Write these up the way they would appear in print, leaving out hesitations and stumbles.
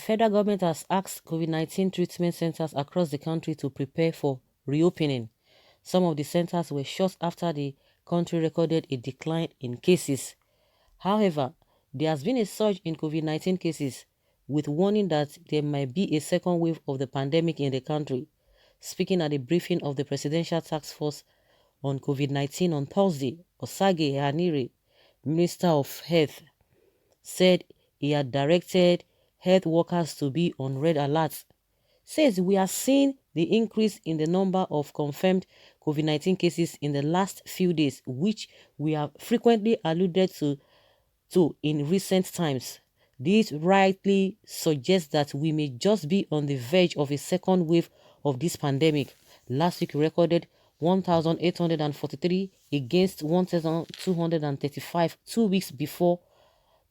federal government has asked COVID-19 treatment centers across the country to prepare for reopening. Some of the centers were shut after the country recorded a decline in cases. However, there has been a surge in COVID-19 cases, with warning that there might be a second wave of the pandemic in the country. Speaking at a briefing of the Presidential Task Force on COVID-19 on Thursday, Osage Hanire, Minister of Health, said he had directed health workers to be on red alert. Says we are seeing the increase in the number of confirmed COVID-19 cases in the last few days, which we have frequently alluded to in recent times. This rightly suggests that we may just be on the verge of a second wave of this pandemic. Last week recorded 1,843 against 1,235 2 weeks before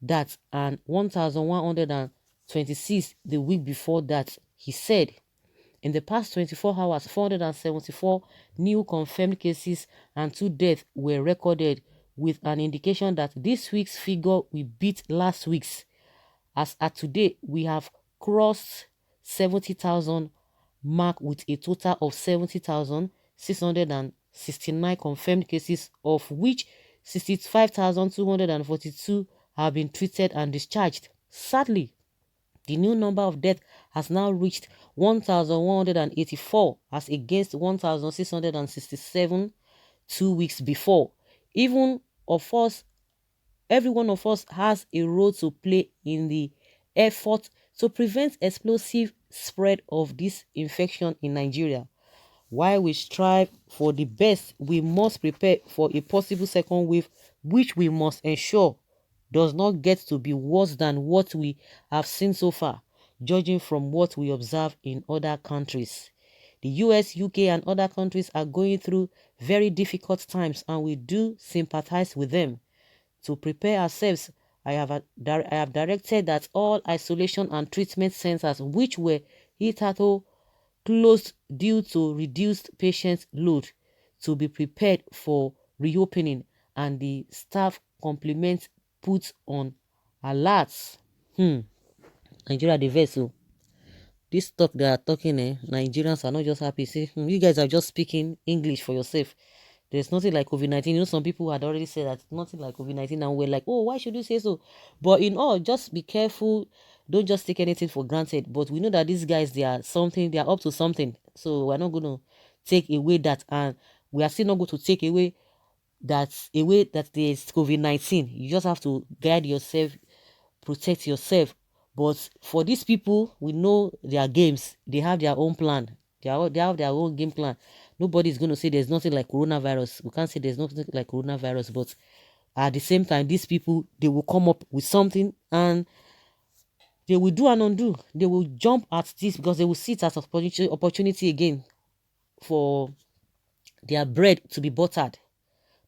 that, and 1,126 the week before that. He said in the past 24 hours, 474 new confirmed cases and 2 deaths were recorded, with an indication that this week's figure will beat last week's. As at today, we have crossed 70,000 mark with a total of 70,669 confirmed cases, of which 65,242 have been treated and discharged. Sadly, the new number of deaths has now reached 1,184 as against 1,667 2 weeks before. Every one of us has a role to play in the effort to prevent explosive spread of this infection in Nigeria. While we strive for the best, we must prepare for a possible second wave, which we must ensure does not get to be worse than what we have seen so far, judging from what we observe in other countries. The US, UK, and other countries are going through very difficult times, and we do sympathize with them. To prepare ourselves, I have directed that all isolation and treatment centers which were hitherto closed due to reduced patient load to be prepared for reopening, and the staff complement put on alerts. Nigeria the vessel. This talk they are talking, Nigerians are not just happy. Say, you guys are just speaking English for yourself. There's nothing like COVID-19. You know, some people had already said that nothing like COVID-19, and we're like, oh, why should you say so? But in all, just be careful. Don't just take anything for granted. But we know that these guys, they are up to something. So we're not going to take away that, and we are still not going to take away that there's COVID-19. You just have to guide yourself, protect yourself. But for these people, we know their games. They have their own plan. They have their own game plan. Nobody's going to say there's nothing like coronavirus. We can't say there's nothing like coronavirus. But at the same time, these people, they will come up with something, and they will do and undo. They will jump at this because they will see it as opportunity again for their bread to be buttered.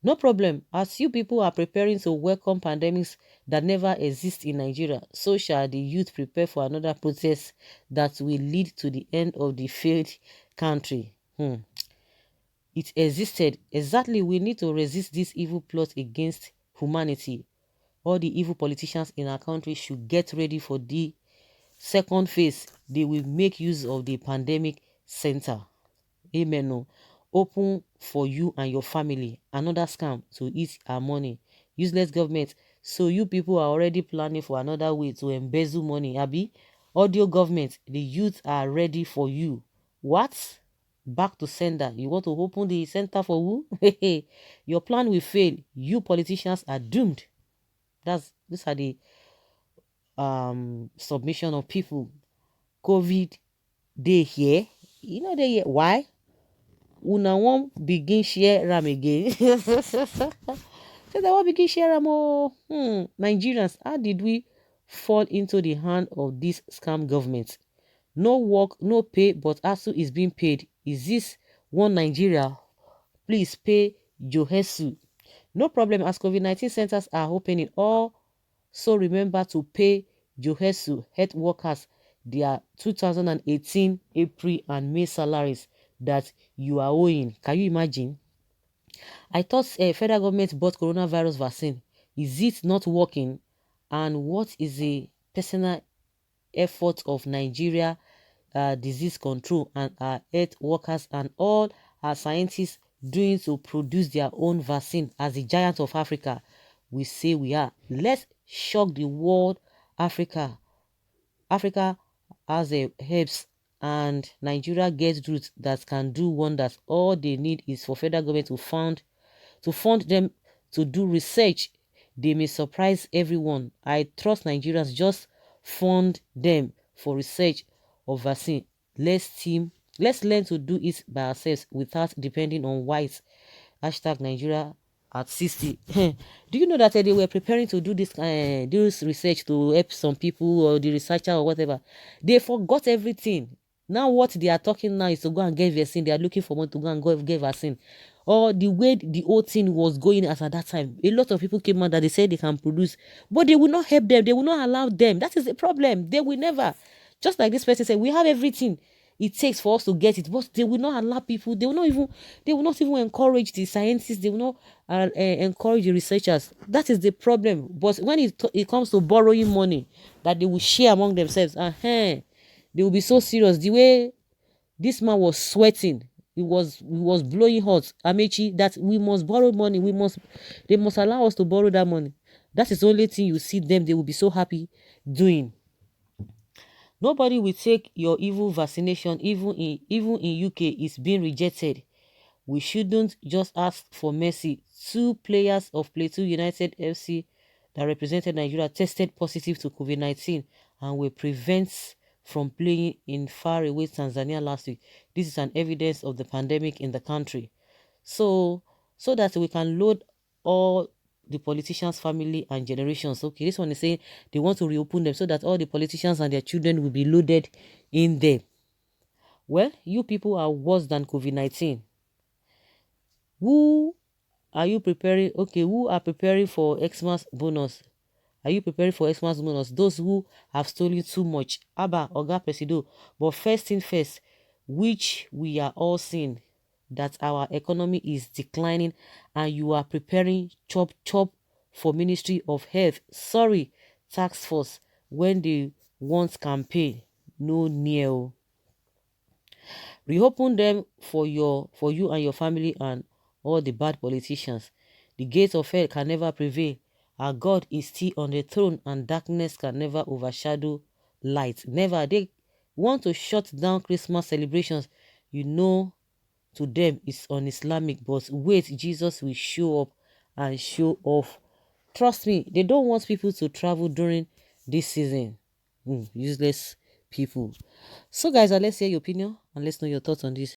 No problem. As you people are preparing to welcome pandemics that never exist in Nigeria, so shall the youth prepare for another protest that will lead to the end of the failed country. It existed. Exactly, we need to resist this evil plot against humanity. All the evil politicians in our country should get ready for the second phase. They will make use of the pandemic center. Amen. No. Open for you and your family. Another scam to eat our money. Useless government. So you people are already planning for another way to embezzle money. Abi, audio government. The youth are ready for you. What? Back to sender. You want to open the center for who? Your plan will fail. You politicians are doomed. These are the submission of people. COVID day here. You know they here. Why? Una won't begin share ram again. So they won't begin share ram. Nigerians, how did we fall into the hand of this scam government? No work, no pay, but ASU is being paid. Is this one Nigeria? Please pay Johesu. No problem, as COVID-19 centers are opening. Also remember to pay Johesu health workers their 2018 April and May salaries that you are owing. Can you imagine? I thought federal government bought coronavirus vaccine. Is it not working? And what is the personal efforts of Nigeria disease control and our health workers and all our scientists doing to produce their own vaccine as the giant of Africa we say we are. Let's shock the world. Africa has a herbs and Nigeria gets roots that can do wonders. All they need is for federal government to fund them to do research. They may surprise everyone. I trust Nigerians. Just fund them for research of vaccine. Let's learn to do it by ourselves without depending on whites. Hashtag Nigeria at 60. Do you know that they were preparing to do this research to help some people or the researcher or whatever? They forgot everything. Now what they are talking now is to go and get vaccine. They are looking for one to go and get vaccine. Or the way the whole thing was going as at that time. A lot of people came out that they said they can produce, but they will not help them. They will not allow them. That is the problem. They will never. Just like this person said, we have everything it takes for us to get it, but they will not allow people. They will not even encourage the scientists. They will not encourage the researchers. That is the problem. But when it comes to borrowing money that they will share among themselves, they will be so serious. The way this man was sweating, he was blowing hot. Amechi, that we must borrow money. They must allow us to borrow that money. That is the only thing you see them. They will be so happy doing. Nobody will take your evil vaccination, even in UK, is being rejected. We shouldn't just ask for mercy. Two players of Plateau United FC that represented Nigeria tested positive to COVID-19 and were prevented from playing in faraway Tanzania last week. This is an evidence of the pandemic in the country. So that we can load all the politicians' family and generations. Okay, this one is saying they want to reopen them so that all the politicians and their children will be loaded in there. Well, you people are worse than COVID-19. Who are you preparing? Okay, who are preparing for Xmas bonus? Are you preparing for Xmas bonus? Those who have stolen too much. Abba, Oga Presido. But first thing first, which we are all seeing, that our economy is declining and you are preparing chop chop for Ministry of Health. Sorry, tax force, when they want campaign. No near. Reopen them for you and your family and all the bad politicians. The gates of hell can never prevail. Our God is still on the throne and darkness can never overshadow light. Never. They want to shut down Christmas celebrations. You know, to them it's un-Islamic, but wait, Jesus will show up and show off. Trust me, they don't want people to travel during this season. Useless people. So guys, let's hear your opinion and let's know your thoughts on this.